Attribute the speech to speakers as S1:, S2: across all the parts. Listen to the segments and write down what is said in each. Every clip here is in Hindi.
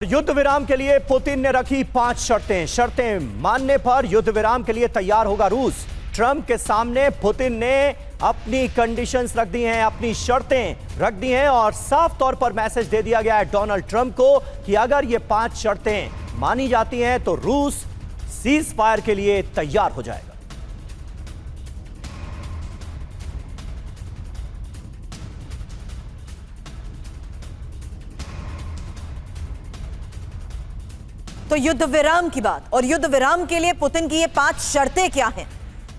S1: युद्ध विराम के लिए पुतिन ने रखी 5 शर्तें मानने पर युद्ध विराम के लिए तैयार होगा रूस। ट्रंप के सामने पुतिन ने अपनी कंडीशंस रख दी हैं, अपनी शर्तें रख दी हैं और साफ तौर पर मैसेज दे दिया गया है डोनाल्ड ट्रंप को कि अगर ये 5 शर्तें मानी जाती हैं तो रूस सीज फायर के लिए तैयार हो जाएगा।
S2: तो युद्ध विराम की बात, और युद्ध विराम के लिए पुतिन की ये 5 शर्तें क्या हैं,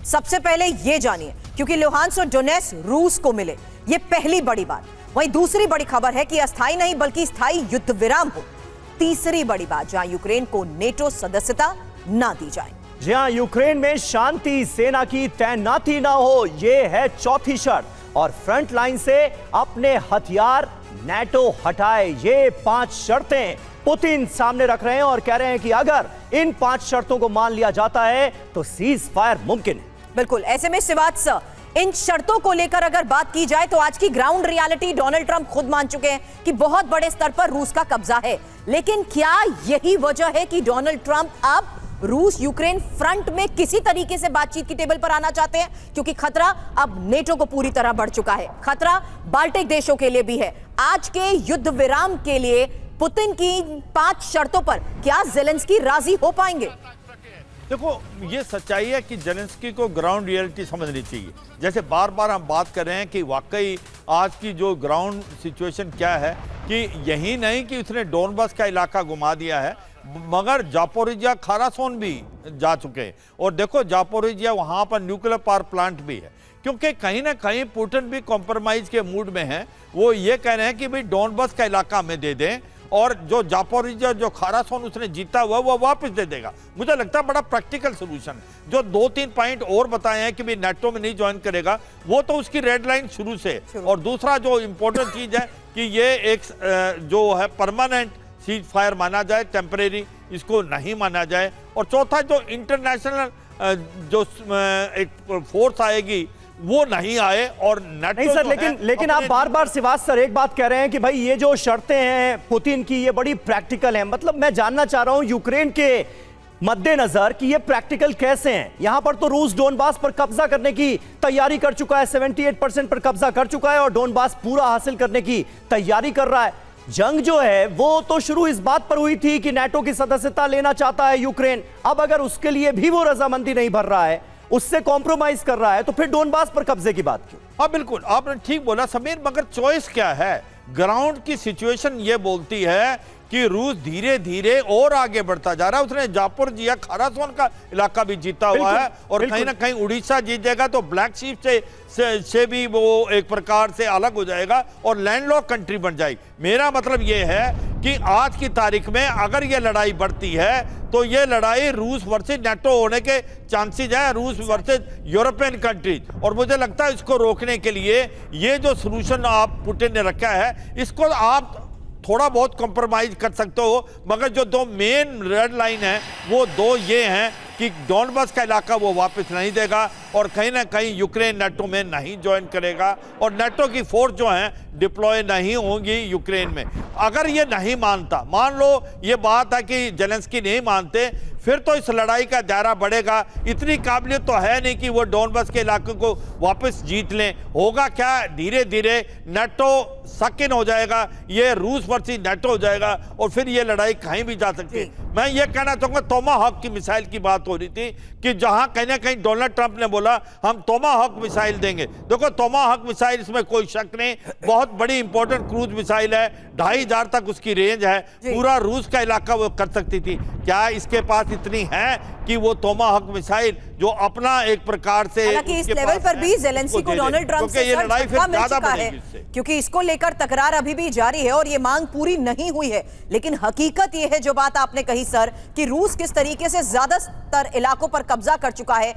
S2: सबसे पहले ये जानिए, क्योंकि लुहांस्क और डोनेट्स्क रूस को मिले, ये पहली बड़ी बात। वहीं दूसरी बड़ी खबर है कि अस्थायी नहीं बल्कि स्थायी युद्ध विराम हो। तीसरी बड़ी बात, जहां यूक्रेन को नेटो सदस्यता ना दी जाए,
S1: जहां यूक्रेन में शांति सेना की तैनाती ना हो, यह है चौथी शर्त। और फ्रंट लाइन से अपने हथियार नेटो हटाए, ये 5 शर्तें पुतिन सामने रख रहे हैं और कह रहे हैं कि अगर इन 5 शर्तों को मान लिया जाता है तो सीज फायर मुमकिन है।
S2: बिल्कुल। ऐसे में श्रीवास्तव, इन शर्तों को लेकर अगर बात की जाए तो आज की ग्राउंड रियलिटी डोनाल्ड ट्रंप खुद मान चुके हैं कि बहुत बड़े स्तर पर रूस का कब्जा है। लेकिन क्या यही वजह है कि डोनाल्ड ट्रंप अब रूस यूक्रेन फ्रंट में किसी तरीके से बातचीत की टेबल पर आना चाहते हैं? क्योंकि खतरा अब नेटो को पूरी तरह बढ़ चुका है, खतरा बाल्टिक देशों के लिए भी है। आज के युद्ध विराम के लिए पुतिन की 5 शर्तों पर क्या ज़ेलेंस्की राजी हो पाएंगे?
S3: देखो, ये सच्चाई है कि ज़ेलेंस्की को ग्राउंड रियलिटी समझनी चाहिए। जैसे बार बार हम बात कर रहे हैं कि वाकई आज की जो ग्राउंड सिचुएशन क्या है, कि यही नहीं कि उसने डोनबास का इलाका घुमा दिया है, मगर जापोरिजिया खारासोन भी जा चुके हैं। और देखो, जापोरिजिया वहाँ पर न्यूक्लियर पावर प्लांट भी है, क्योंकि कहीं ना कहीं पुतिन भी कॉम्प्रोमाइज़ के मूड में हैं। वो ये कह रहे हैं कि भाई डोनबास का इलाका हमें दे दें और जो जापोरिजिया, जो खारासोन उसने जीता हुआ वो वापस दे देगा। मुझे लगता है बड़ा प्रैक्टिकल सोल्यूशन है। जो 2-3 पॉइंट और बताए हैं कि भाई नेटो में नहीं ज्वाइन करेगा, वो तो उसकी रेड लाइन शुरू से। और दूसरा जो इम्पोर्टेंट चीज़ है कि ये एक जो है परमानेंट सीज फायर माना जाए, टेम्परेरी इसको नहीं माना जाए। और चौथा, जो इंटरनेशनल जो एक फोर्स आएगी वो नहीं आए। और
S1: नहीं सर, लेकिन आप बार बार श्रीवास्तव सर एक बात कह रहे हैं कि भाई ये जो शर्तें हैं पुतिन की, ये बड़ी प्रैक्टिकल हैं। मतलब मैं जानना चाह रहा हूं यूक्रेन के मद्देनजर कि ये प्रैक्टिकल कैसे हैं। यहां पर तो रूस डोनबास पर कब्जा करने की तैयारी कर चुका है, 78% पर कब्जा कर चुका है और डोनबास पूरा हासिल करने की तैयारी कर रहा है। जंग जो है वो तो शुरू इस बात पर हुई थी कि नेटो की सदस्यता लेना चाहता है यूक्रेन। अब अगर उसके लिए भी वो रजामंदी नहीं भर रहा है, उससे कॉम्प्रोमाइज कर रहा है, तो फिर डोनबास पर कब्जे की बात क्यों?
S3: हाँ बिल्कुल, आपने ठीक बोला समीर, मगर चॉइस क्या है? ग्राउंड की सिचुएशन ये बोलती है कि रूस धीरे धीरे और आगे बढ़ता जा रहा है। उसने जापोरिजिया खारासोन का इलाका भी जीता हुआ है और कहीं ना कहीं उड़ीसा जीत जाएगा तो ब्लैक सी से भी वो एक प्रकार से अलग हो जाएगा और लैंडलॉक कंट्री बन जाएगी। मेरा मतलब ये है कि आज की तारीख में अगर ये लड़ाई बढ़ती है तो ये लड़ाई रूस वर्सेस नेटो होने के चांसेस है, रूस वर्सेस यूरोपियन कंट्रीज। और मुझे लगता है इसको रोकने के लिए ये जो सोल्यूशन आप पुतिन ने रखा है, इसको आप थोड़ा बहुत कॉम्प्रोमाइज कर सकते हो, मगर जो 2 मेन रेड लाइन है वो 2 ये हैं कि डोनबास का इलाका वो वापस नहीं देगा और कहीं ना कहीं यूक्रेन नेटो में नहीं ज्वाइन करेगा और नेटो की फोर्स जो है डिप्लॉय नहीं होंगी यूक्रेन में। अगर ये नहीं मानता, मान लो ये बात है कि ज़ेलेंस्की नहीं मानते, फिर तो इस लड़ाई का दायरा बढ़ेगा। इतनी काबिलियत तो है नहीं कि वो डोनबास के इलाके को वापस जीत लें। होगा क्या, धीरे धीरे नेटो सकिन हो जाएगा, ये रूस वर्सेस नेटो हो जाएगा और फिर ये लड़ाई कहीं भी जा सकती है। मैं ये कहना चाहूँगा, टोमाहॉक की मिसाइल की बात हो रही थी कि जहाँ कहीं ना कहीं डोनाल्ड ट्रंप ने बोला हम टोमाहॉक मिसाइल देंगे। देखो, टोमाहॉक मिसाइल, इसमें कोई शक नहीं, बहुत बड़ी इंपॉर्टेंट क्रूज मिसाइल है, 2500 तक उसकी रेंज है, पूरा रूस का इलाका वो कर सकती थी। क्या इसके पास इतनी है कि वो टोमाहॉक मिसाइल जो अपना एक प्रकार से,
S2: हालांकि इस लेवल पर भी ज़ेलेंस्की को डोनाल्ड ट्रंप से
S3: ये लड़ाई फिर ज्यादा बढ़ेगी,
S2: क्योंकि इसको लेकर तकरार अभी भी जारी है और ये मांग पूरी नहीं हुई है। लेकिन हकीकत ये है, जो बात आपने कही सर, कि रूस किस तरीके से ज्यादातर इलाकों पर कब्जा कर चुका है